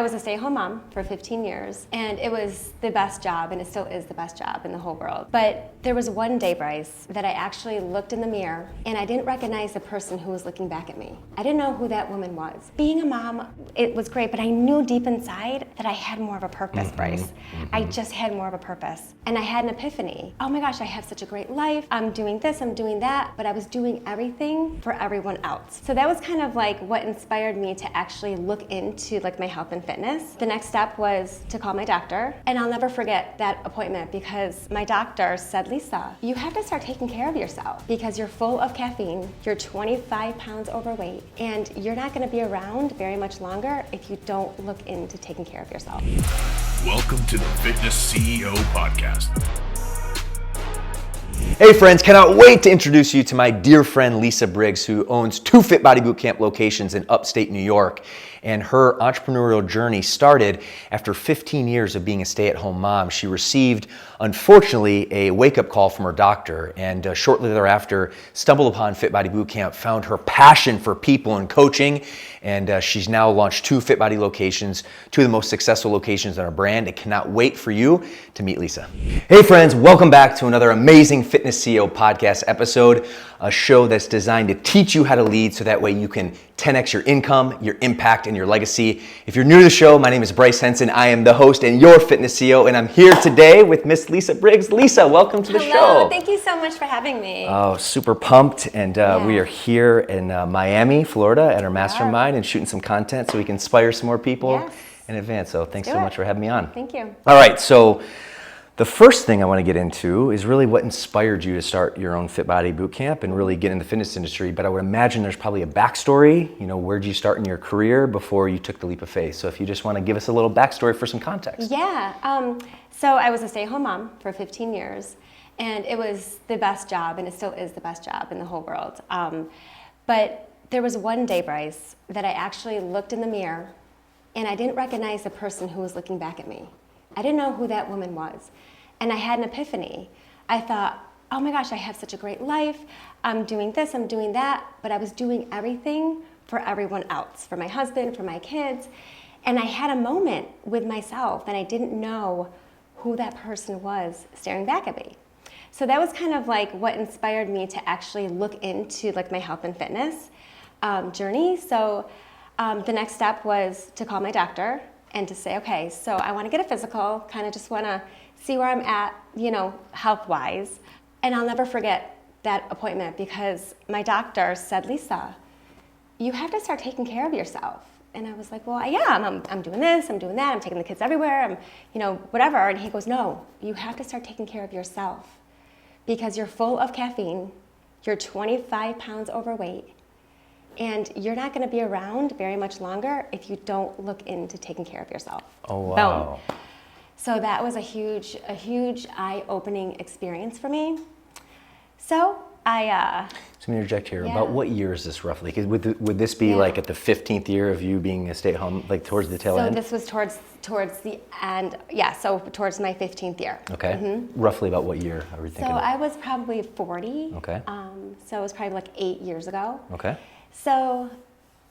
I was a stay-at-home mom for 15 years, and it was the best job, and it still is the best job in the whole world. But there was one day, Bryce, that I actually looked in the mirror, and I didn't recognize the person who was looking back at me. I didn't know who that woman was. Being a mom, it was great, but I knew deep inside that I had more of a purpose, Bryce. I just had more of a purpose. And I had an epiphany. Oh my gosh, I have such a great life. I'm doing this, I'm doing that, but I was doing everything for everyone else. So that was kind of like what inspired me to actually look into like my health and fitness. The next step was to call my doctor, and I'll never forget that appointment because my doctor said, Lisa, you have to start taking care of yourself because you're full of caffeine, you're 25 pounds overweight, and you're not gonna be around very much longer if you don't look into taking care of yourself. Welcome to the Fitness CEO Podcast. Hey friends, cannot wait to introduce you to my dear friend Lisa Briggs, who owns 2 Fit Body Bootcamp locations in upstate New York. And her entrepreneurial journey started after 15 years of being a stay-at-home mom. She received, unfortunately, a wake-up call from her doctor, and shortly thereafter stumbled upon Fit Body Bootcamp, found her passion for people and coaching, and she's now launched 2 Fit Body locations, 2 of the most successful locations in our brand, and cannot wait for you to meet Lisa. Hey friends, welcome back to another amazing Fitness CEO Podcast episode, a show that's designed to teach you how to lead so that way you can 10x your income, your impact, and your legacy. If you're new to the show, my name is Bryce Henson. I am the host and your Fitness CEO, and I'm here today with Miss Lisa Briggs. Lisa, welcome to the show. Hello, thank you so much for having me. Oh, super pumped, and we are here in Miami, Florida at our mastermind and shooting some content so we can inspire some more people in advance. So thanks so much for having me on. Thank you. All right, so the first thing I want to get into is really what inspired you to start your own Fit Body Bootcamp and really get in the fitness industry. But I would imagine there's probably a backstory. You know, where'd you start in your career before you took the leap of faith? So if you just want to give us a little backstory for some context. Yeah, so I was a stay-at-home mom for 15 years, and it was the best job, and it still is the best job in the whole world. But there was one day, Bryce, that I actually looked in the mirror, and I didn't recognize the person who was looking back at me. I didn't know who that woman was. And I had an epiphany. I thought, oh my gosh, I have such a great life. I'm doing this, I'm doing that. But I was doing everything for everyone else, for my husband, for my kids. And I had a moment with myself, and I didn't know who that person was staring back at me. So that was kind of like what inspired me to actually look into like my health and fitness journey. So the next step was to call my doctor and to say, okay, so I want to get a physical, kind of just want to see where I'm at, you know, health-wise. And I'll never forget that appointment because my doctor said, Lisa, you have to start taking care of yourself. And I was like, well, I am. I'm doing this, I'm doing that, I'm taking the kids everywhere, I'm, you know, whatever. And he goes, no, you have to start taking care of yourself because you're full of caffeine, you're 25 pounds overweight, and you're not going to be around very much longer if you don't look into taking care of yourself. Oh, wow. Boom. So that was a huge eye-opening experience for me. So I... So let me interject here. About what year is this roughly? Because would this be like at the 15th year of you being a stay-at-home, like towards the tail end? So this was towards the end, so towards my 15th year. Okay. Mm-hmm. Roughly about what year are we thinking? So I was probably 40. Okay. So it was probably like 8 years ago. Okay. So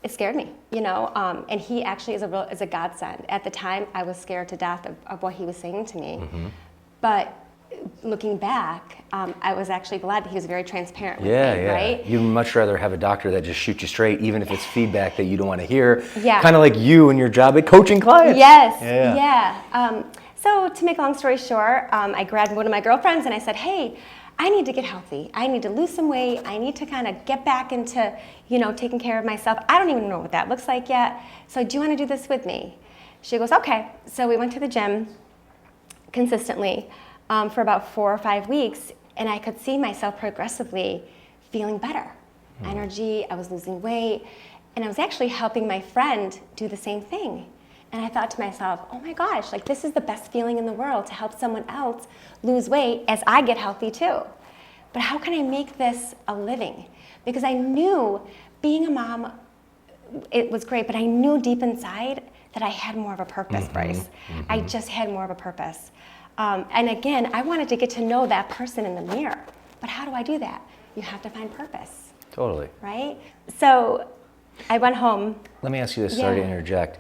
it scared me, you know, and he actually is a godsend. At the time, I was scared to death of what he was saying to me. Mm-hmm. But looking back, I was actually glad that he was very transparent with me, right? You'd much rather have a doctor that just shoots you straight, even if it's feedback that you don't want to hear. Yeah. Kind of like you and your job at coaching clients. Yes, yeah. So to make a long story short, I grabbed one of my girlfriends and I said, hey, I need to get healthy. I need to lose some weight. I need to kind of get back into, you know, taking care of myself. I don't even know what that looks like yet. So do you want to do this with me? She goes, okay. So we went to the gym consistently for about 4 or 5 weeks, and I could see myself progressively feeling better. Energy, I was losing weight, and I was actually helping my friend do the same thing. And I thought to myself, oh my gosh, like this is the best feeling in the world to help someone else lose weight as I get healthy too. But how can I make this a living? Because I knew being a mom, it was great, but I knew deep inside that I had more of a purpose, Bryce. I just had more of a purpose. And again, I wanted to get to know that person in the mirror. But how do I do that? You have to find purpose. Totally. Right? So I went home. Let me ask you this, sorry to interject.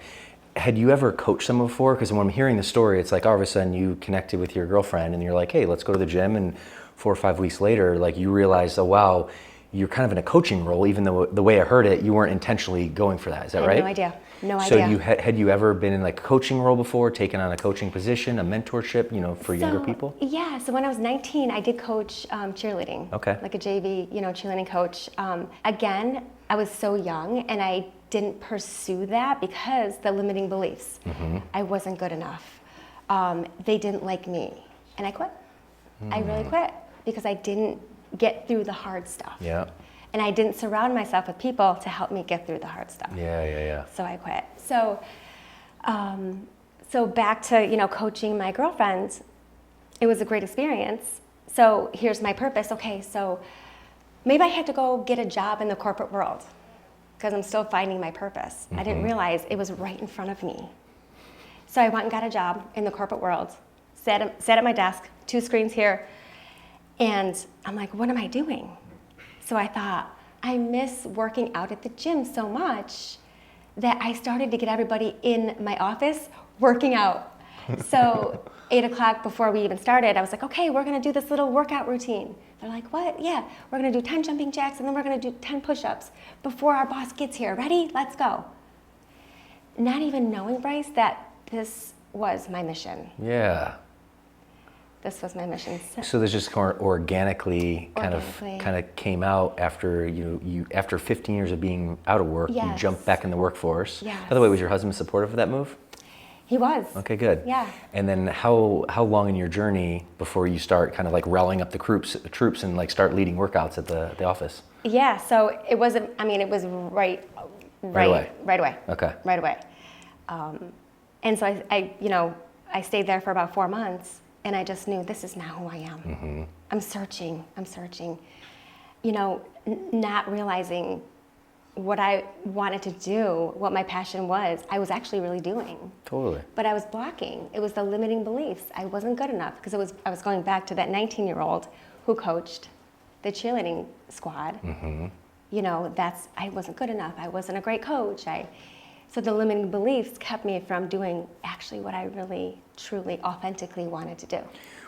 had you ever coached someone before? Because when I'm hearing the story, it's like all of a sudden you connected with your girlfriend and you're like, hey, let's go to the gym. And 4 or 5 weeks later, like you realize, oh, wow, you're kind of in a coaching role, even though the way I heard it, you weren't intentionally going for that. Is that I had right? no idea. No So idea. had you ever been in like a coaching role before, taken on a coaching position, a mentorship, for younger people? Yeah, so when I was 19, I did coach cheerleading. Okay. Like a JV, cheerleading coach. Again, I was so young and I didn't pursue that because the limiting beliefs. I wasn't good enough. They didn't like me and I quit. I really quit because I didn't get through the hard stuff. Yeah. And I didn't surround myself with people to help me get through the hard stuff. Yeah. So I quit. So back to, coaching my girlfriends, it was a great experience. So here's my purpose. Okay, so maybe I had to go get a job in the corporate world because I'm still finding my purpose. I didn't realize it was right in front of me. So I went and got a job in the corporate world, sat at my desk, 2 screens here, and I'm like, what am I doing? So I thought, I miss working out at the gym so much that I started to get everybody in my office working out. So 8 o'clock before we even started, I was like, okay, we're gonna do this little workout routine. They're like, what? Yeah, we're gonna do 10 jumping jacks and then we're gonna do 10 push-ups before our boss gets here. Ready? Let's go. Not even knowing, Bryce, that this was my mission. Yeah. This was my mission. So this just organically kind of came out after you after 15 years of being out of work. Yes. You jumped back in the workforce. Yes. By the way, was your husband supportive of that move? He was. Okay, good. Yeah. And then how long in your journey before you start kind of like rallying up the troops and like start leading workouts at the office? Yeah. So it wasn't. I mean, it was right away. Okay. Right away. And so I stayed there for about 4 months. And I just knew this is not who I am. I'm searching, not realizing what I wanted to do, what my passion was, I was actually really doing. Totally. But I was blocking. It was the limiting beliefs. I wasn't good enough because I was going back to that 19-year-old who coached the cheerleading squad. I wasn't good enough. I wasn't a great coach. So the limiting beliefs kept me from doing actually what I really, truly, authentically wanted to do.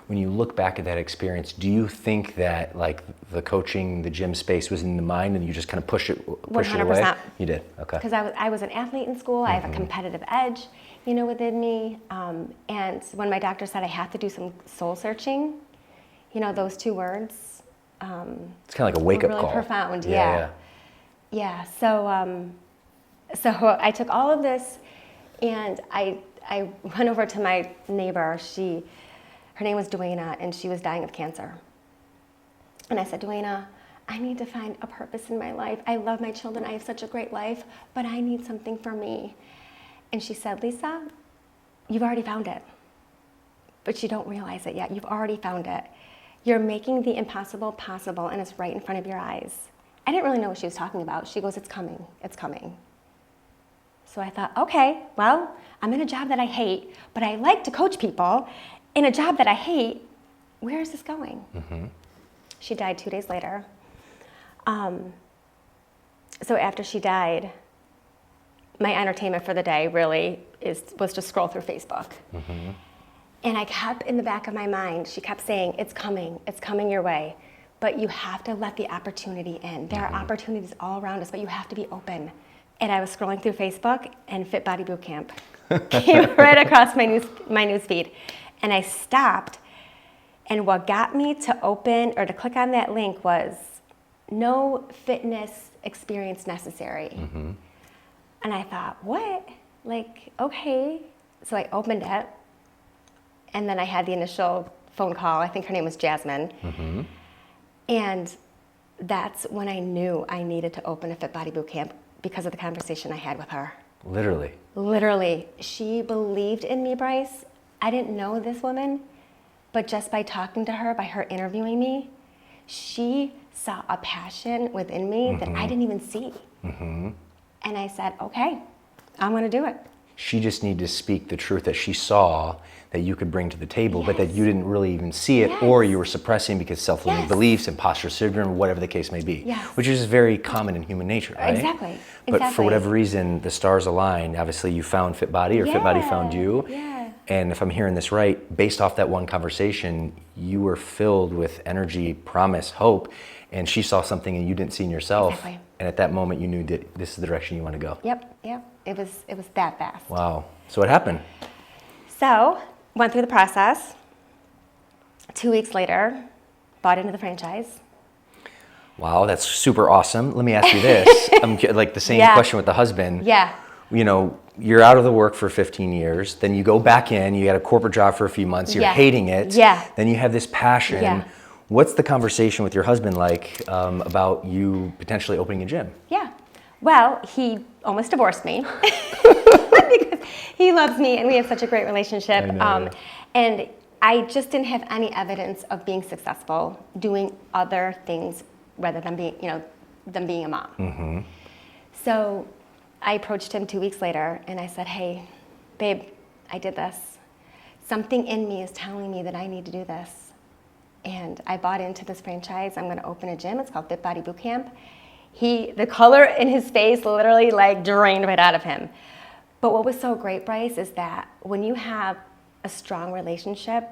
When you look back at that experience, do you think that like the coaching, the gym space was in the mind and you just kind of pushed it away? 100%. You did, okay. Because I was an athlete in school. I have a competitive edge, within me. And when my doctor said I had to do some soul searching, those 2 words. It's kind of like a wake-up really call. Profound, yeah. So I took all of this and I went over to my neighbor. Her name was Duana and she was dying of cancer. And I said, Duana, I need to find a purpose in my life. I love my children. I have such a great life, but I need something for me. And she said, Lisa, you've already found it, but you don't realize it yet. You've already found it. You're making the impossible possible and it's right in front of your eyes. I didn't really know what she was talking about. She goes, it's coming, it's coming. So I thought, okay, well, I'm in a job that I hate, but I like to coach people. In a job that I hate, where is this going? She died 2 days later. So after she died, my entertainment for the day really was to scroll through Facebook. And I kept in the back of my mind, she kept saying, it's coming your way. But you have to let the opportunity in. There are opportunities all around us, but you have to be open. And I was scrolling through Facebook and Fit Body Bootcamp came right across my news feed. And I stopped. And what got me to open or to click on that link was no fitness experience necessary. And I thought, what? Like, okay. So I opened it. And then I had the initial phone call. I think her name was Jasmine. And that's when I knew I needed to open a Fit Body Bootcamp because of the conversation I had with her. Literally. Literally. She believed in me, Bryce. I didn't know this woman, but just by talking to her, by her interviewing me, she saw a passion within me that I didn't even see. And I said, okay, I'm gonna do it. she just needed to speak the truth that she saw that you could bring to the table, but that you didn't really even see it, or you were suppressing because self-limiting beliefs, imposter syndrome, whatever the case may be, which is very common in human nature, right? Exactly. But for whatever reason, the stars aligned. Obviously, you found Fit Body, or Fit Body found you. Yeah. And if I'm hearing this right, based off that one conversation, you were filled with energy, promise, hope, and she saw something and you didn't see in yourself. Exactly. And at that moment, you knew that this is the direction you want to go. Yep. It was that fast. Wow. So what happened? So, went through the process. 2 weeks later, bought into the franchise. Wow, that's super awesome. Let me ask you this. I'm like the same question with the husband. Yeah. You know, you're out of the work for 15 years, then you go back in, you got a corporate job for a few months, you're hating it. Yeah. Then you have this passion. Yeah. What's the conversation with your husband like about you potentially opening a gym? Yeah. Well, he almost divorced me because he loves me and we have such a great relationship. And I just didn't have any evidence of being successful doing other things rather than being a mom. Mm-hmm. So I approached him 2 weeks later and I said, hey, babe, I did this. Something in me is telling me that I need to do this. And I bought into this franchise. I'm going to open a gym. It's called Fit Body Boot Camp. The color in his face literally like drained right out of him. But what was so great, Bryce, is that when you have a strong relationship,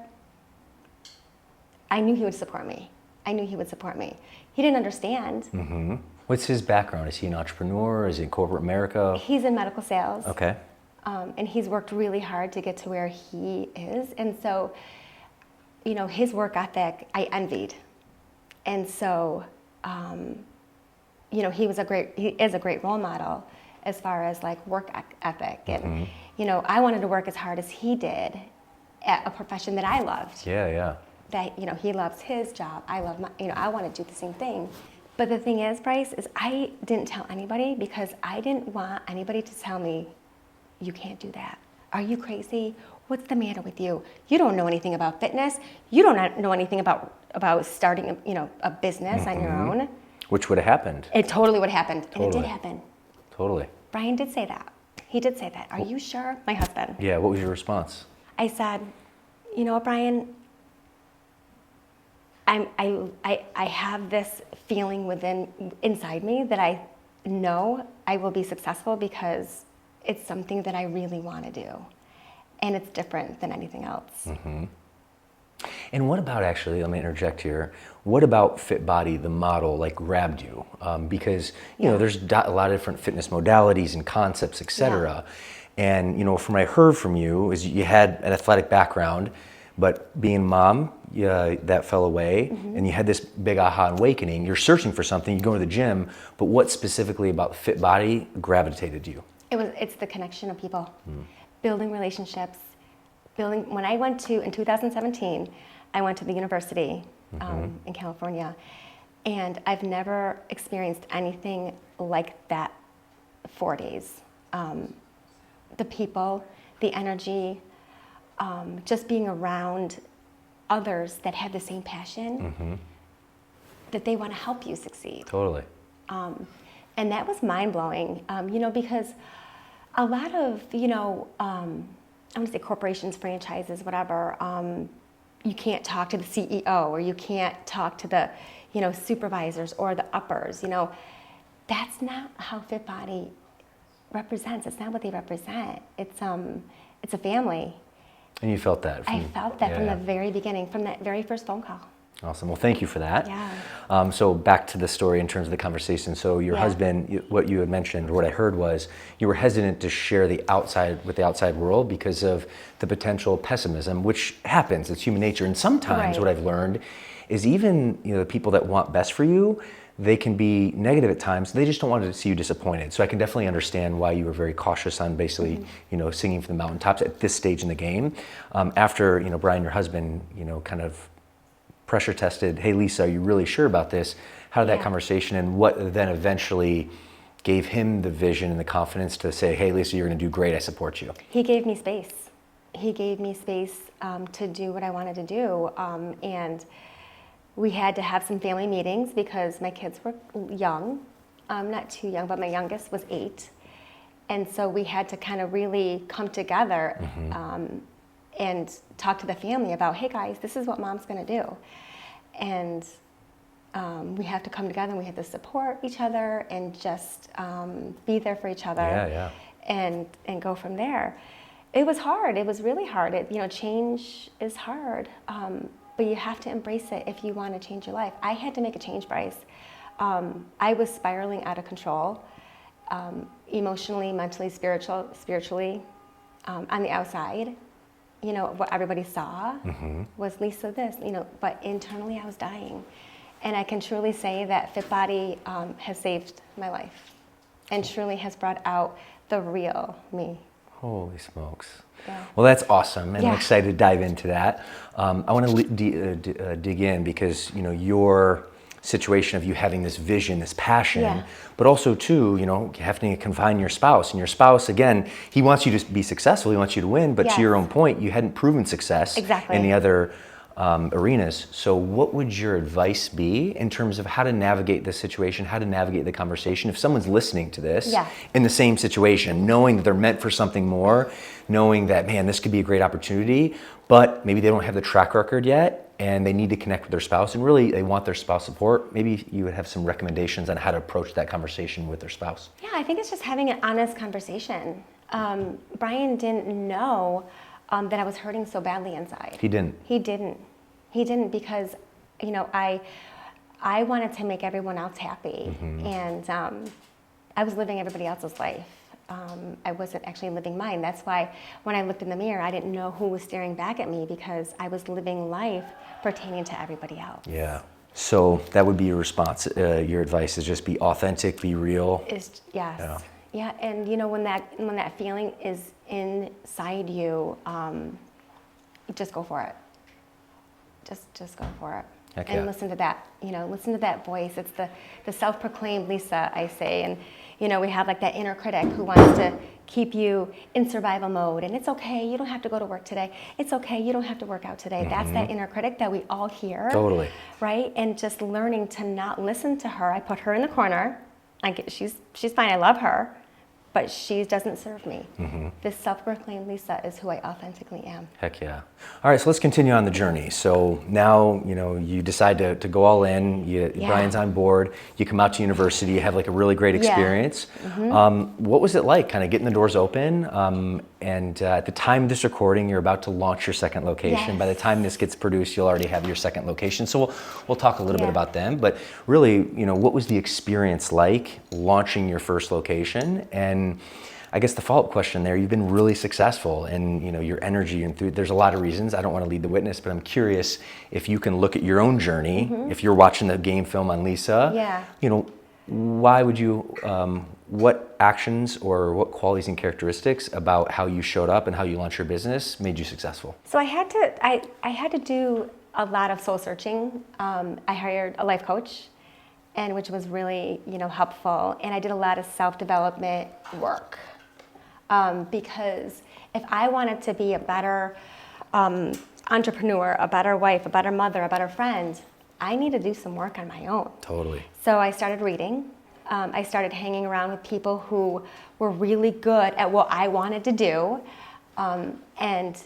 I knew he would support me. He didn't understand. Mm-hmm. What's his background? Is he an entrepreneur? Is he in corporate America? He's in medical sales. Okay. And he's worked really hard to get to where he is. And so, his work ethic, I envied. And so, he is a great role model as far as like work ethic. And, I wanted to work as hard as he did at a profession that I loved. Yeah. That, he loves his job. I love I want to do the same thing. But the thing is, Bryce, is I didn't tell anybody because I didn't want anybody to tell me, you can't do that. Are you crazy? What's the matter with you? You don't know anything about fitness. You don't know anything about starting, a business on your own. Which would have happened. It totally would have happened. Totally. And it did happen. Totally. Brian did say that. He did say that. Are you sure? My husband. Yeah, what was your response? I said, you know what, Brian? I have this feeling inside me that I know I will be successful because it's something that I really want to do. And it's different than anything else. Mm-hmm. And what about, actually, let me interject here, what about Fit Body, the model, like grabbed you? Because, there's a lot of different fitness modalities and concepts, et cetera. And, from what I heard from you is you had an athletic background, but being mom, that fell away, and you had this big aha awakening. You're searching for something, you go to the gym, but what specifically about Fit Body gravitated you? It's the connection of people, building relationships, when I went in 2017, I went to the university in California, and I've never experienced anything like that 4 days. The people, the energy, just being around others that have the same passion, that they want to help you succeed. Totally. And that was mind-blowing, because a lot of, I want to say corporations, franchises, whatever, you can't talk to the CEO or you can't talk to the, supervisors or the uppers, That's not how Fit Body represents. It's not what they represent. It's a family. And you felt that? I felt that from the very beginning, from that very first phone call. Awesome. Well, thank you for that. Yeah. So back to the story in terms of the conversation. So your husband, what you had mentioned, or what I heard was you were hesitant to share with the outside world because of the potential pessimism, which happens. It's human nature. And sometimes what I've learned is even the people that want best for you, they can be negative at times. They just don't want to see you disappointed. So I can definitely understand why you were very cautious on basically, singing from the mountaintops at this stage in the game. After, Brian, your husband, kind of pressure tested, hey, Lisa, are you really sure about this? How did that conversation, and what then eventually gave him the vision and the confidence to say, hey, Lisa, you're going to do great. I support you. He gave me space. He gave me space to do what I wanted to do. And we had to have some family meetings because my kids were young. Not too young, but my youngest was 8. And so we had to kind of really come together and talk to the family about, hey guys, this is what mom's gonna do. And we have to come together and we have to support each other and just be there for each other and go from there. It was hard. It was really hard. Change is hard, but you have to embrace it if you want to change your life. I had to make a change, Bryce. I was spiraling out of control, emotionally, mentally, spiritually, on the outside. What everybody saw was Lisa this, but internally I was dying. And I can truly say that Fit Body has saved my life and truly has brought out the real me. Holy smokes. Yeah. Well, that's awesome, and I'm excited to dive into that. I want to dig in because, your situation of you having this vision, this passion, but also too, having to confine your spouse. And your spouse, again, he wants you to be successful, he wants you to win, but to your own point, you hadn't proven success in the other arenas. So what would your advice be in terms of how to navigate this situation, how to navigate the conversation? If someone's listening to this in the same situation, knowing that they're meant for something more, knowing that, man, this could be a great opportunity, but maybe they don't have the track record yet and they need to connect with their spouse and really they want their spouse support, maybe you would have some recommendations on how to approach that conversation with their spouse. Yeah, I think it's just having an honest conversation. Brian didn't know that I was hurting so badly inside. He didn't because, I wanted to make everyone else happy. And I was living everybody else's life. I wasn't actually living mine. That's why when I looked in the mirror, I didn't know who was staring back at me because I was living life pertaining to everybody else. Yeah. So that would be your response. Your advice is just be authentic, be real. Yes. Yeah, and when that feeling is inside you, just go for it. Just go for it. And listen to that, listen to that voice. It's the self-proclaimed Lisa, I say. And, we have like that inner critic who wants to keep you in survival mode. And it's okay, you don't have to go to work today. It's okay, you don't have to work out today. That's that inner critic that we all hear. Totally. Right? And just learning to not listen to her. I put her in the corner. She's fine, I love her. But she doesn't serve me. This self-proclaimed Lisa is who I authentically am. Heck yeah. All right, so let's continue on the journey. So now, you decide to go all in, Brian's on board, you come out to university, you have like a really great experience. What was it like kind of getting the doors open? And at the time of this recording, you're about to launch your second location. By the time this gets produced, you'll already have your second location. So we'll talk a little bit about them. But really, what was the experience like launching your first location? And I guess the follow-up question there, you've been really successful and your energy and there's a lot of reasons. I don't want to lead the witness, but I'm curious if you can look at your own journey. If you're watching the game film on Lisa, why would you, what actions or what qualities and characteristics about how you showed up and how you launched your business made you successful? So I had to do a lot of soul searching. I hired a life coach, and which was really helpful. And I did a lot of self-development work because if I wanted to be a better entrepreneur, a better wife, a better mother, a better friend, I need to do some work on my own. Totally. So I started reading. I started hanging around with people who were really good at what I wanted to do. And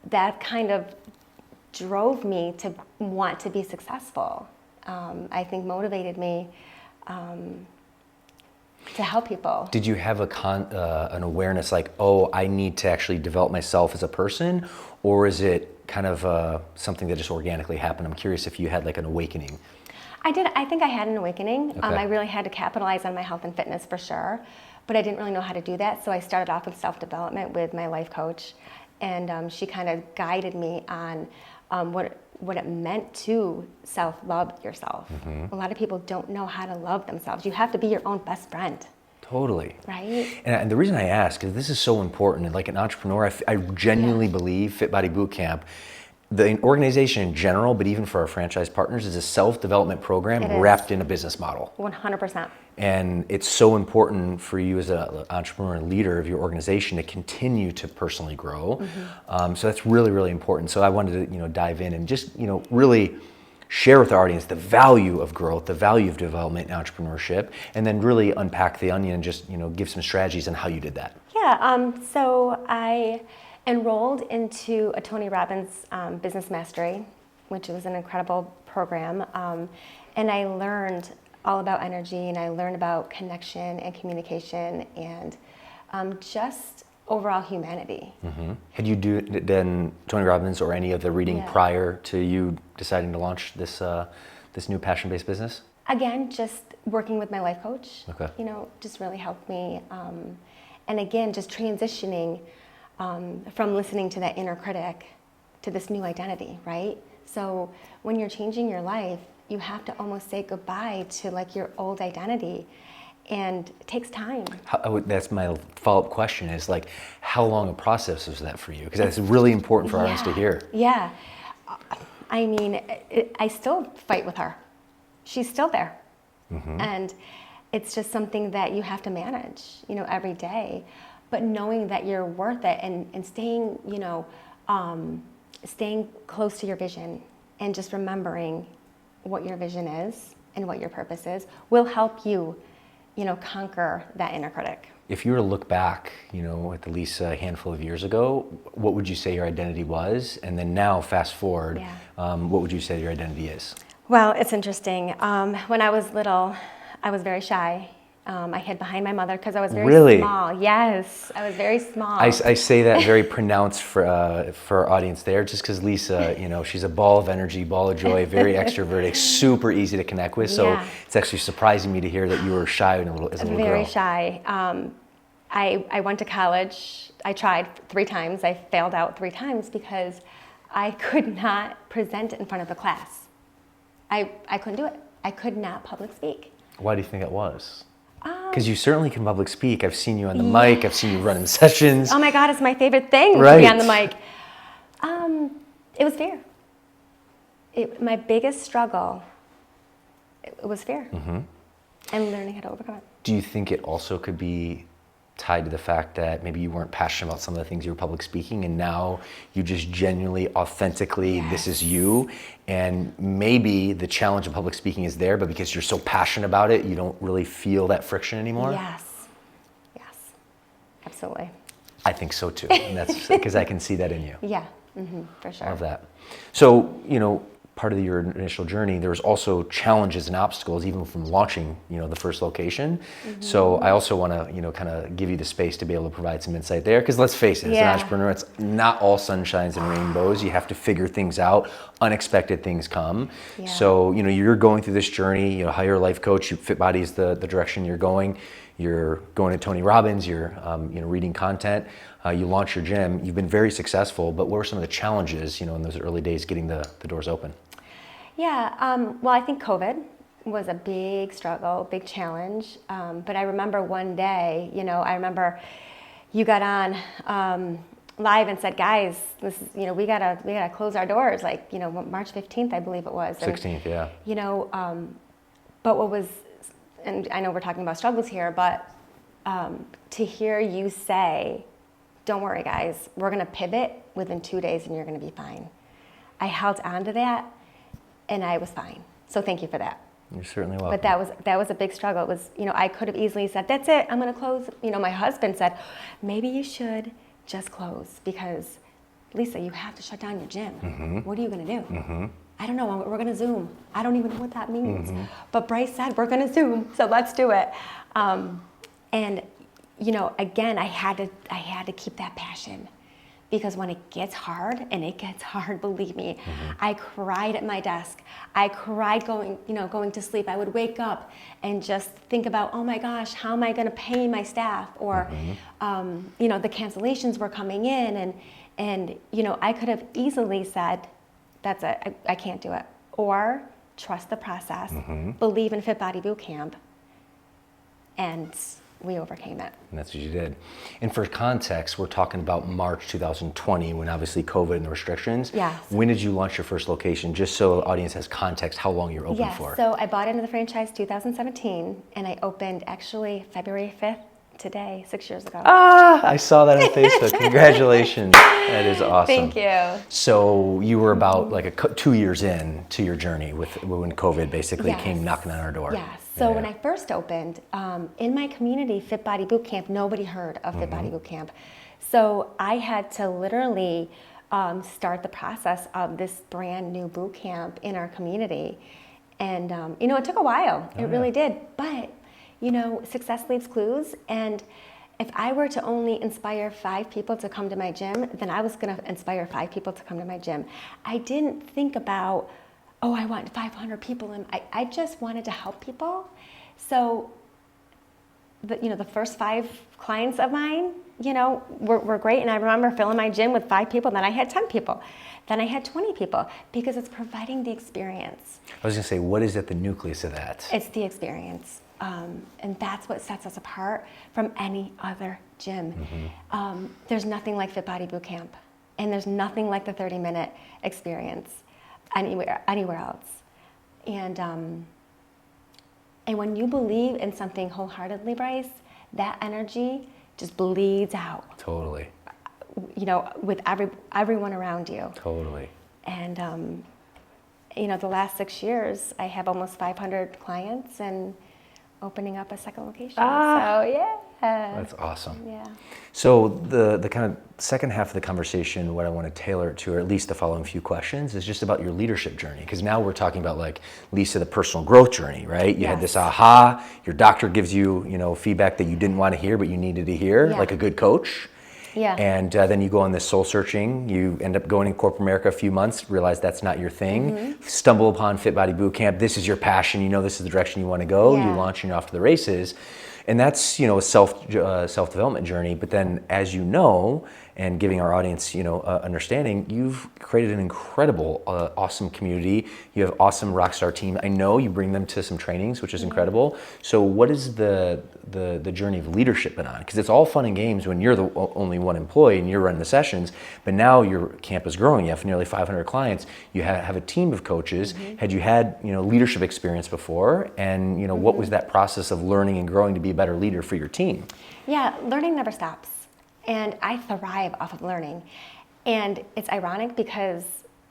that kind of drove me to want to be successful. I think motivated me to help people. Did you have an awareness like, oh, I need to actually develop myself as a person? Or is it kind of something that just organically happened? I'm curious if you had like an awakening. I did. I think I had an awakening. Okay. I really had to capitalize on my health and fitness for sure, but I didn't really know how to do that. So I started off with self-development with my life coach, and she kind of guided me on what it meant to self-love yourself. A lot of people don't know how to love themselves. You have to be your own best friend. Totally. Right? And the reason I ask is this is so important. Like an entrepreneur, I genuinely believe Fit Body Bootcamp, the organization in general, but even for our franchise partners, is a self-development program wrapped in a business model. 100%. And it's so important for you as an entrepreneur and leader of your organization to continue to personally grow. So that's really, really important. So I wanted to, dive in and just, really share with our audience the value of growth, the value of development and entrepreneurship, and then really unpack the onion and just, give some strategies on how you did that. Yeah, so I enrolled into a Tony Robbins Business Mastery, which was an incredible program, and I learned all about energy, and I learned about connection and communication and just overall humanity. Mm-hmm. Had you done Tony Robbins or any of the reading prior to you deciding to launch this new passion-based business? Again, just working with my life coach, Okay. Just really helped me. And again, just transitioning from listening to that inner critic to this new identity, right? So when you're changing your life, you have to almost say goodbye to like your old identity. And it takes time. That's my follow-up question is like, how long a process was that for you? Because that's really important for our audience to hear. Yeah. I mean, I still fight with her. She's still there. Mm-hmm. And it's just something that you have to manage, every day. But knowing that you're worth it and staying, staying close to your vision and just remembering what your vision is and what your purpose is will help you conquer that inner critic. If you were to look back, at the Lisa a handful of years ago, what would you say your identity was? And then now, fast forward, what would you say your identity is? Well, it's interesting. When I was little, I was very shy. I hid behind my mother because I was very small. Yes, I was very small. I say that very pronounced for our audience there, just because Lisa, she's a ball of energy, ball of joy, very extroverted, super easy to connect with. So it's actually surprising me to hear that you were shy as a little girl. Very shy. I went to college. I tried 3 times. I failed out 3 times because I could not present in front of the class. I couldn't do it. I could not public speak. Why do you think that was? Because you certainly can public speak. I've seen you on the mic. I've seen you running sessions. Oh my God, it's my favorite thing to be on the mic. It was fear. My biggest struggle, it was fear. Mm-hmm. And learning how to overcome it. Do you think it also could be tied to the fact that maybe you weren't passionate about some of the things you were public speaking and now you just genuinely, authentically, this is you, and maybe the challenge of public speaking is there, but because you're so passionate about it, you don't really feel that friction anymore? Yes, absolutely. I think so too, and that's because I can see that in you. Yeah, for sure. I love that. So, part of your initial journey, there was also challenges and obstacles even from launching, the first location. Mm-hmm. So I also want to, kind of give you the space to be able to provide some insight there. Because let's face it, as an entrepreneur, it's not all sunshines and rainbows. You have to figure things out. Unexpected things come. Yeah. So, you're going through this journey, hire a life coach, FitBody is the direction you're going. You're going to Tony Robbins, you're reading content, you launch your gym. You've been very successful, but what were some of the challenges, in those early days getting the doors open? Yeah, well, I think COVID was a big struggle, big challenge. But I remember one day, I remember you got on live and said, guys, this is, we gotta close our doors, like, March 15th, I believe it was. 16th, yeah. But what was, and I know we're talking about struggles here, but to hear you say, don't worry, guys, we're gonna pivot within 2 days and you're gonna be fine. I held on to that. And I was fine. So thank you for that. You're certainly welcome. But that was a big struggle. It was, I could have easily said, that's it, I'm going to close. My husband said, maybe you should just close because, Lisa, you have to shut down your gym. Mm-hmm. What are you going to do? Mm-hmm. I don't know. We're going to Zoom. I don't even know what that means. Mm-hmm. But Bryce said, we're going to Zoom, so let's do it. And, again, I had to keep that passion. Because when it gets hard, and it gets hard, believe me, I cried at my desk. I cried going to sleep. I would wake up and just think about, oh my gosh, how am I going to pay my staff? Or, the cancellations were coming in, and I could have easily said, that's it, I can't do it. Or trust the process, believe in FitBody Bootcamp, and we overcame it. And that's what you did. And for context, we're talking about March 2020, when obviously COVID and the restrictions. Yes. When did you launch your first location? Just so the audience has context, how long you're open for. So I bought into the franchise 2017, and I opened actually February 5th, today, 6 years ago. I saw that on Facebook. Congratulations. That is awesome. Thank you. So you were about like 2 years in to your journey when COVID basically came knocking on our door. Yes. So when I first opened, in my community, Fit Body Boot Camp, nobody heard of Fit Body Boot Camp. So I had to literally start the process of this brand new boot camp in our community. And, it took a while. It really did. But, success leaves clues. And if I were to only inspire 5 people to come to my gym, then I was going to inspire 5 people to come to my gym. I didn't think about, I want 500 people. And I just wanted to help people. So, the first 5 clients of mine, were great. And I remember filling my gym with 5 people. Then I had 10 people. Then I had 20 people, because it's providing the experience. I was going to say, what is at the nucleus of that? It's the experience. And that's what sets us apart from any other gym. There's nothing like Fit Body Boot Camp. And there's nothing like the 30-minute experience anywhere else. And when you believe in something wholeheartedly, Bryce, that energy just bleeds out. Totally. With everyone around you. Totally. And, the last 6 years, I have almost 500 clients and opening up a second location. So, yeah. That's awesome. Yeah. So the kind of second half of the conversation, what I want to tailor it to, or at least the following few questions, is just about your leadership journey. Because now we're talking about, like, Lisa, the personal growth journey, right? You had this aha, your doctor gives you, feedback that you didn't want to hear, but you needed to hear, like a good coach. Yeah. And then you go on this soul searching. You end up going in corporate America a few months, realize that's not your thing. Stumble upon Fit Body Boot Camp. This is your passion. This is the direction you want to go. You launch and you're off to the races. And that's, a self-development journey. But then, as you know, and giving our audience, understanding, you've created an incredible, awesome community. You have awesome rock star team. I know you bring them to some trainings, which is incredible. So what is the journey of leadership been on? Because it's all fun and games when you're the only one employee and you're running the sessions. But now your camp is growing. You have nearly 500 clients. You have a team of coaches. Had you had, leadership experience before? And, what was that process of learning and growing to be a better leader for your team? Yeah, learning never stops. And I thrive off of learning. And it's ironic because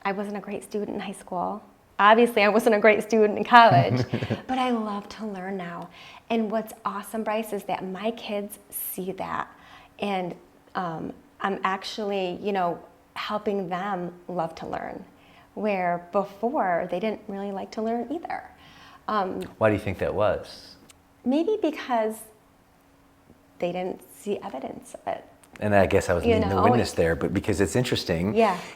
I wasn't a great student in high school. Obviously, I wasn't a great student in college, but I love to learn now. And what's awesome, Bryce, is that my kids see that. And I'm actually, helping them love to learn, where before they didn't really like to learn either. Why do you think that was? Maybe because they didn't see evidence of it. And I guess I was leading the witness there, but because it's interesting,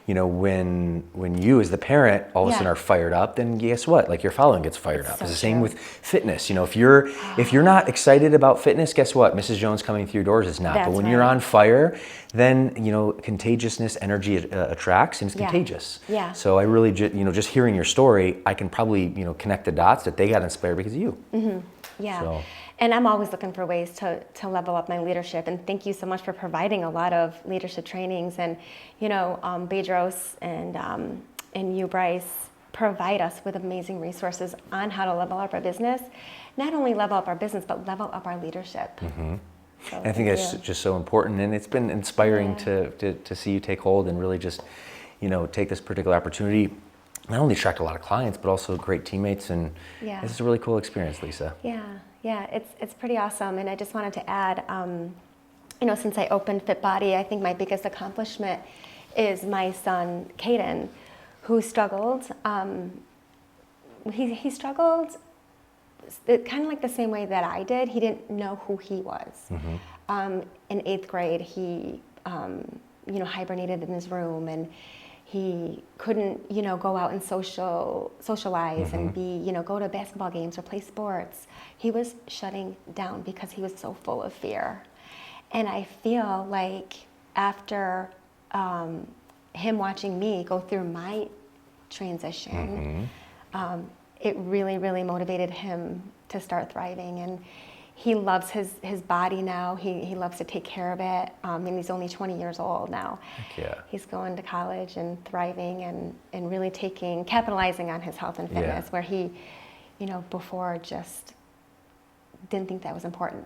when you as the parent all of a sudden are fired up, then guess what? Like, your following gets fired up. So It's the same with fitness. If you're not excited about fitness, guess what? Mrs. Jones coming through your doors is not. But when you're on fire, then contagiousness, energy attracts, and it's contagious. Yeah. So I really just hearing your story, I can probably connect the dots that they got inspired because of you. Yeah. So. And I'm always looking for ways to level up my leadership. And thank you so much for providing a lot of leadership trainings. And, Bedros and you, Bryce, provide us with amazing resources on how to level up our business. Not only level up our business, but level up our leadership. So I think that's just so important. And it's been inspiring to see you take hold and really just, take this particular opportunity. Not only attract a lot of clients, but also great teammates. And this is a really cool experience, Lisa. Yeah, it's pretty awesome. And I just wanted to add, since I opened Fit Body, I think my biggest accomplishment is my son, Caden, who struggled. He struggled kind of like the same way that I did. He didn't know who he was. In 8th grade, he, hibernated in his room, and he couldn't, go out and socialize and be, go to basketball games or play sports. He was shutting down because he was so full of fear. And I feel like after him watching me go through my transition, it really, really motivated him to start thriving. And he loves his body now. He loves to take care of it. And he's only 20 years old now. He's going to college and thriving and really capitalizing on his health and fitness, where he, before just didn't think that was important.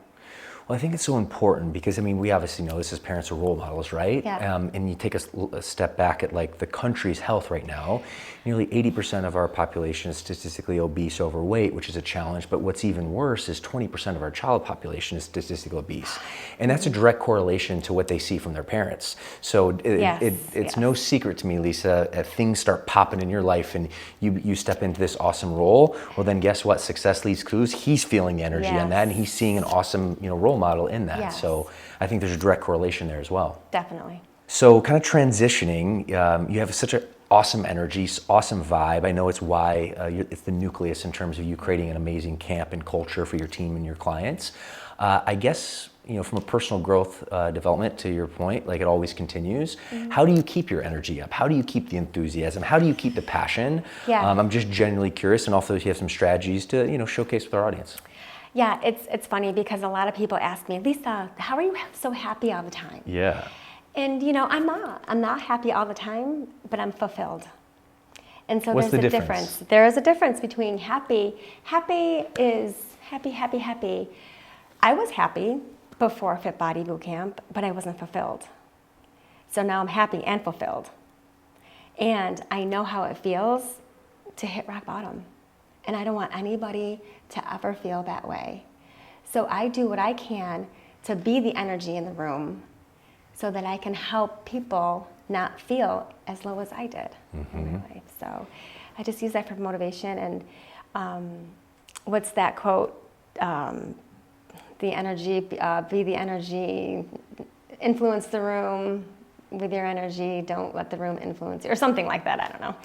Well, I think it's so important because, I mean, we obviously know this as parents are role models, right? Yeah. And you take a step back at like the country's health right now, nearly 80% of our population is statistically obese, overweight, which is a challenge. But what's even worse is 20% of our child population is statistically obese. And that's a direct correlation to what they see from their parents. So it's no secret to me, Lisa, if things start popping in your life and you step into this awesome role, well then guess what? Success leads clues. He's feeling the energy on that, and he's seeing an awesome, role model in that. Yes. So I think there's a direct correlation there as well. Definitely. So kind of transitioning, you have such an awesome energy, awesome vibe. I know it's why it's the nucleus in terms of you creating an amazing camp and culture for your team and your clients. I guess, from a personal growth development, to your point, like it always continues. Mm-hmm. How do you keep your energy up? How do you keep the enthusiasm? How do you keep the passion? Yeah. I'm just genuinely curious, and also if you have some strategies to, showcase with our audience. Yeah, it's funny because a lot of people ask me, Lisa, how are you so happy all the time? Yeah. And I'm not happy all the time, but I'm fulfilled. And so What's there's the a difference. There is a difference between happy. Happy is happy. I was happy before Fit Body Bootcamp, but I wasn't fulfilled. So now I'm happy and fulfilled. And I know how it feels to hit rock bottom. And I don't want anybody to ever feel that way. So I do what I can to be the energy in the room so that I can help people not feel as low as I did in my life. So I just use that for motivation. And what's that quote? The energy, be the energy, influence the room with your energy, don't let the room influence you, or something like that, I don't know.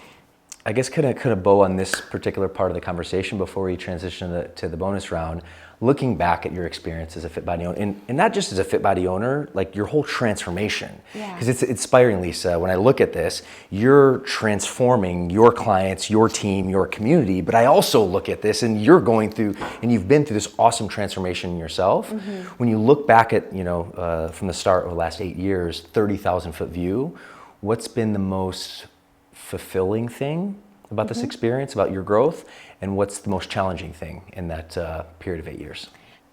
I guess kind of bow on this particular part of the conversation before we transition to the bonus round. Looking back at your experience as a Fit Body owner, and not just as a Fit Body owner, like your whole transformation. Because it's inspiring, Lisa. When I look at this, you're transforming your clients, your team, your community. But I also look at this, and you're going through, and you've been through this awesome transformation yourself. Mm-hmm. When you look back at, from the start of the last 8 years, 30,000 foot view, what's been the most fulfilling thing about this experience, about your growth, and what's the most challenging thing in that period of 8 years?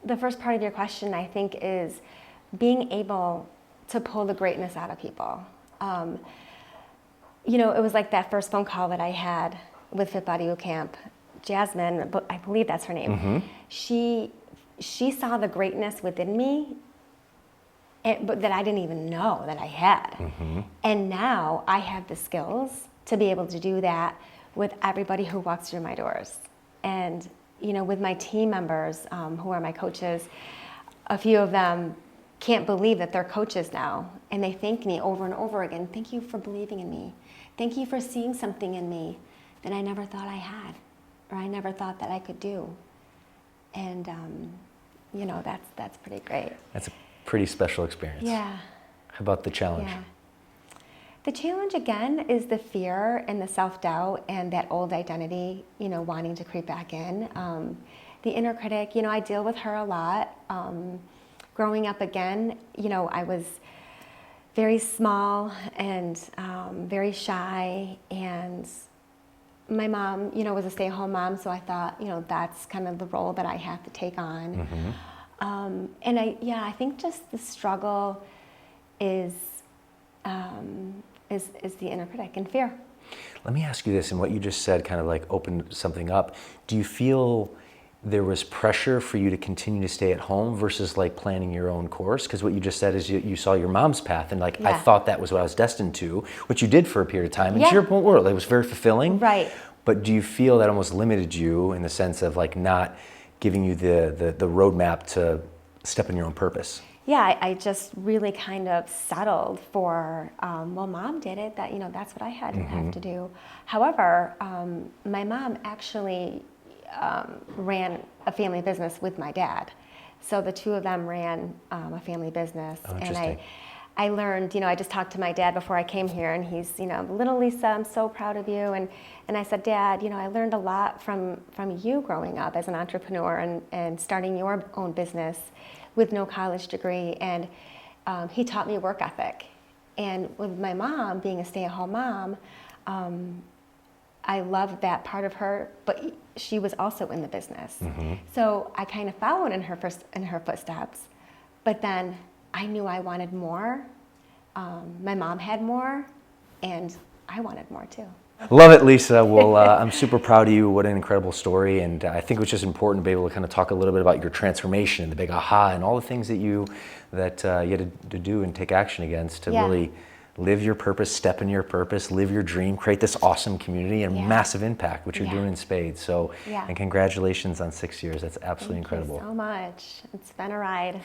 The first part of your question, I think, is being able to pull the greatness out of people. It was like that first phone call that I had with Fit Body Bootcamp. Jasmine, I believe that's her name. Mm-hmm. She saw the greatness within me, but that I didn't even know that I had. Mm-hmm. And now I have the skills to be able to do that with everybody who walks through my doors. And, with my team members who are my coaches, a few of them can't believe that they're coaches now. And they thank me over and over again. Thank you for believing in me. Thank you for seeing something in me that I never thought I had, or I never thought that I could do. And, that's pretty great. That's a pretty special experience. Yeah. How about the challenge? Yeah. The challenge, again, is the fear and the self-doubt and that old identity, wanting to creep back in. The inner critic, I deal with her a lot. Growing up again, I was very small and very shy, and my mom, was a stay-at-home mom, so I thought, that's kind of the role that I have to take on. Mm-hmm. And I think just the struggle is the inner critic and fear. Let me ask you this, and what you just said kind of like opened something up. Do you feel there was pressure for you to continue to stay at home versus like planning your own course? Because what you just said is you saw your mom's path, and like, I thought that was what I was destined to, which you did for a period of time. And to your point, it was very fulfilling. Right. But do you feel that almost limited you in the sense of like not giving you the roadmap to step in your own purpose? Yeah, I just really kind of settled for, Mom did it, that's what I have to do. However, my mom actually ran a family business with my dad. So the two of them ran a family business. Oh, interesting. And I learned, I just talked to my dad before I came here, and he's, little Lisa, I'm so proud of you. And I said, Dad, I learned a lot from you growing up as an entrepreneur and starting your own business with no college degree. And he taught me work ethic. And with my mom being a stay-at-home mom, I loved that part of her, but she was also in the business. Mm-hmm. So I kind of followed in her footsteps, But then I knew I wanted more. My mom had more, and I wanted more too. Love it, Lisa. Well, I'm super proud of you. What an incredible story. And I think it was just important to be able to kind of talk a little bit about your transformation and the big aha and all the things that you had to do and take action against to really live your purpose, step in your purpose, live your dream, create this awesome community and massive impact, which you're doing in spades. So, and congratulations on 6 years. That's absolutely incredible. Thank you so much. It's been a ride.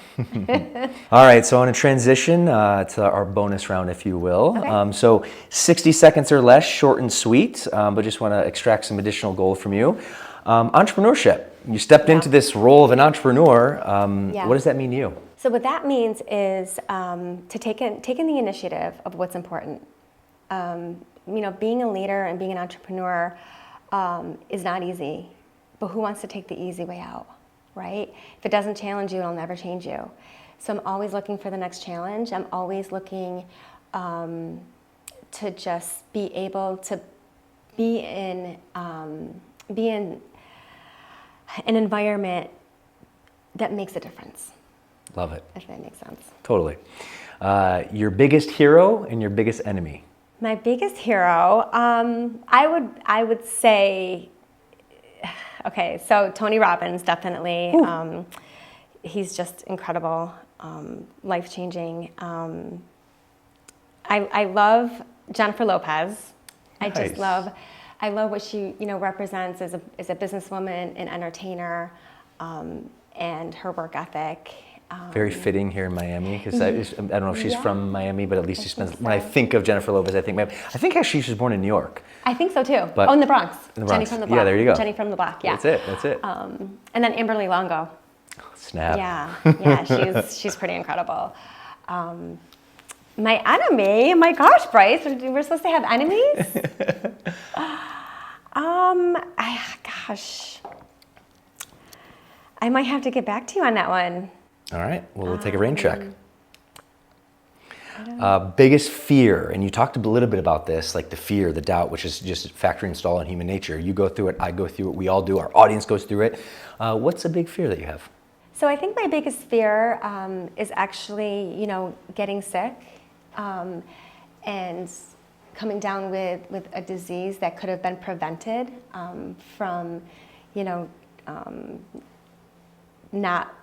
All right, so I'm going to transition to our bonus round, if you will. Okay. So 60 seconds or less, short and sweet, but just want to extract some additional gold from you. Entrepreneurship. You stepped into this role of an entrepreneur. What does that mean to you? So what that means is taking the initiative of what's important. Being a leader and being an entrepreneur is not easy, but who wants to take the easy way out, right? If it doesn't challenge you, it'll never change you. So I'm always looking for the next challenge. I'm always looking to just be able to be in an environment that makes a difference. Love it. If that makes sense. Totally. Your biggest hero and your biggest enemy? My biggest hero, I would say, okay, so Tony Robbins, definitely. He's just incredible, life-changing. I love Jennifer Lopez. Nice. I love what she represents as a businesswoman, an entertainer, and her work ethic. Very fitting here in Miami, because I don't know if she's from Miami, but at least she spends. When I think of Jennifer Lopez, I think actually she was born in New York. I think so too. But in the Bronx. In the Bronx. Jenny from the block. Yeah, there you go. Jenny from the block. Yeah. That's it. And then Amberly Longo. Snap. Yeah, she's pretty incredible. My enemy, my gosh, Bryce, we're supposed to have enemies? Gosh. I might have to get back to you on that one. All right, well, we'll take a rain check. Biggest fear, and you talked a little bit about this, like the fear, the doubt, which is just factory installed in human nature. You go through it, I go through it, we all do, our audience goes through it. What's a big fear that you have? So I think my biggest fear is actually, getting sick and coming down with a disease that could have been prevented from, not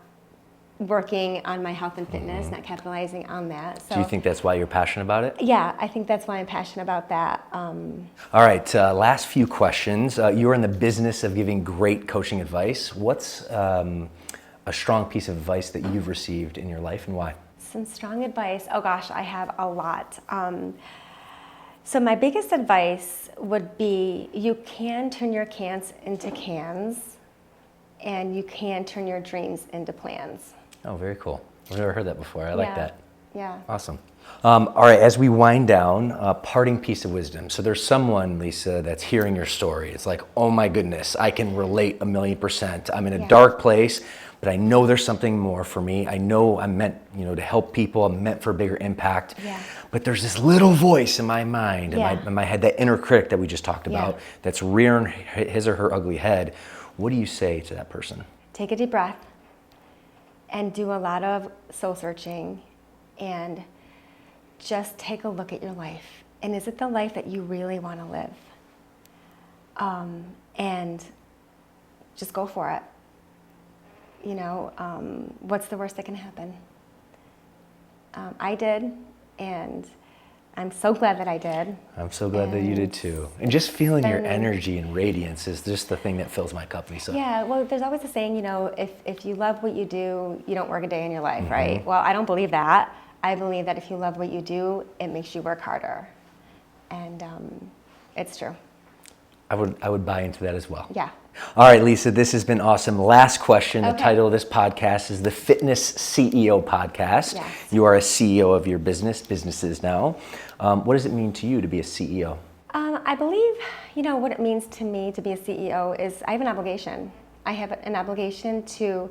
working on my health and fitness, not capitalizing on that. So, do you think that's why you're passionate about it? Yeah, I think that's why I'm passionate about that. All right, last few questions. You're in the business of giving great coaching advice. What's a strong piece of advice that you've received in your life and why? Some strong advice. Oh gosh, I have a lot. So my biggest advice would be you can turn your cans into cans and you can turn your dreams into plans. Oh, very cool. I've never heard that before. I like that. Yeah. Awesome. All right, as we wind down, a parting piece of wisdom. So there's someone, Lisa, that's hearing your story. It's like, oh my goodness, I can relate 1,000,000%. I'm in a dark place, but I know there's something more for me. I know I'm meant, to help people. I'm meant for a bigger impact. Yeah. But there's this little voice in my mind, in my head, that inner critic that we just talked about, that's rearing his or her ugly head. What do you say to that person? Take a deep breath and do a lot of soul searching and just take a look at your life. And is it the life that you really want to live? And just go for it. What's the worst that can happen? I did, and I'm so glad that I did. I'm so glad that you did too. And just feeling your energy and radiance is just the thing that fills my cup, Lisa. Yeah, well, there's always a saying, if you love what you do, you don't work a day in your life, right? Well, I don't believe that. I believe that if you love what you do, it makes you work harder. And it's true. I would buy into that as well. Yeah. All right, Lisa, this has been awesome. Last question. The title of this podcast is the Fitness CEO Podcast. Yes. You are a CEO of your businesses now. What does it mean to you to be a CEO? I believe, what it means to me to be a CEO is I have an obligation. I have an obligation to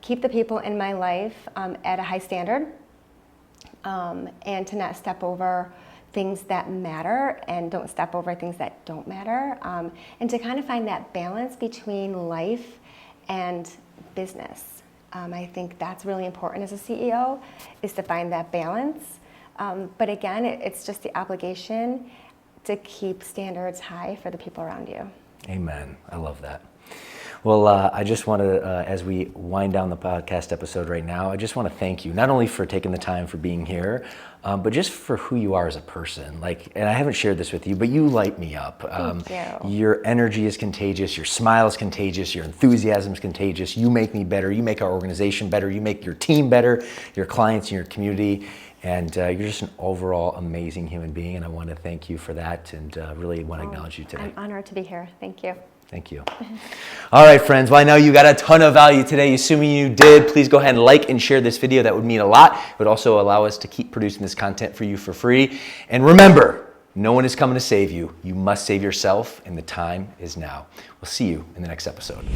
keep the people in my life at a high standard and to not step over things that matter and don't step over things that don't matter, and to kind of find that balance between life and business. I think that's really important as a CEO, is to find that balance. But again, it's just the obligation to keep standards high for the people around you. Amen. I love that. Well, I just want to, as we wind down the podcast episode right now, I just want to thank you, not only for taking the time for being here, but just for who you are as a person. And I haven't shared this with you, but you light me up. Thank you. Your energy is contagious, your smile is contagious, your enthusiasm is contagious. You make me better, you make our organization better, you make your team better, your clients and your community. And you're just an overall amazing human being, and I want to thank you for that, and really want to acknowledge you today. I'm honored to be here. Thank you. Thank you. All right, friends. Well, I know you got a ton of value today. Assuming you did, please go ahead and like and share this video. That would mean a lot. It would also allow us to keep producing this content for you for free. And remember, no one is coming to save you. You must save yourself, and the time is now. We'll see you in the next episode.